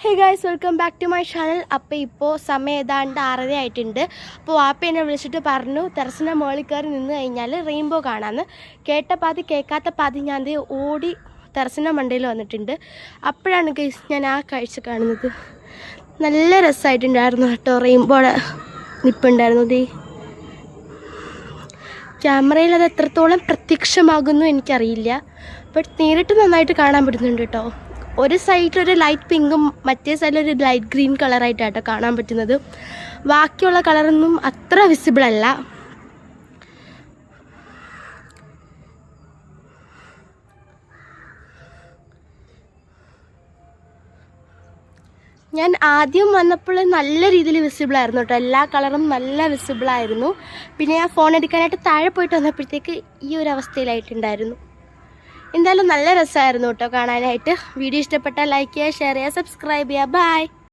Hey guys, welcome back to my channel. അപ്പോൾ ഇപ്പോൾ സമയം ഏതാണ്ട് 6:30 ആയിട്ടുണ്ട്. അപ്പോൾ വാപ്പ എന്നെ വിളിച്ചിട്ട് പറഞ്ഞു ടെറസിൻ്റെ മുകളിൽ കയറി നിന്ന് കഴിഞ്ഞാൽ റെയിൻബോ കാണാമെന്ന്. കേട്ട പാതി കേൾക്കാത്ത പാതി ഞാൻ ഓടി ടെറസിൻ്റെ മണ്ടയിൽ വന്നിട്ടുണ്ട്. അപ്പോഴാണ് ഗൈസ് ഞാൻ ആ കാഴ്ച കാണുന്നത്. നല്ല രസമായിട്ടുണ്ടായിരുന്നു കേട്ടോ. റെയിൻബോയുടെ നിൽപ്പുണ്ടായിരുന്നു. ക്യാമറയിൽ അത് എത്രത്തോളം പ്രത്യക്ഷമാകുന്നു എനിക്കറിയില്ല, ബട്ട് നേരിട്ട് നന്നായിട്ട് കാണാൻ പറ്റുന്നുണ്ട് കേട്ടോ. ഒരു സൈഡിലൊരു ലൈറ്റ് പിങ്കും മറ്റേ സൈഡിലൊരു ലൈറ്റ് ഗ്രീൻ കളറായിട്ടാട്ടോ കാണാൻ പറ്റുന്നത്. ബാക്കിയുള്ള കളറൊന്നും അത്ര വിസിബിൾ അല്ല. ഞാൻ ആദ്യം വന്നപ്പോൾ നല്ല രീതിയിൽ വിസിബിളായിരുന്നു കേട്ടോ. എല്ലാ കളറും നല്ല വിസിബിളായിരുന്നു. പിന്നെ ഞാൻ ഫോൺ എടുക്കാനായിട്ട് താഴെ പോയിട്ട് വന്നപ്പോഴത്തേക്ക് ഈ ഒരു അവസ്ഥയിലായിട്ടുണ്ടായിരുന്നു. എന്തായാലും നല്ല രസമായിരുന്നു കേട്ടോ കാണാനായിട്ട്. വീഡിയോ ഇഷ്ടപ്പെട്ടാൽ ലൈക്ക് ചെയ്യുക, ഷെയർ ചെയ്യുക, സബ്സ്ക്രൈബ് ചെയ്യുക. ബൈ.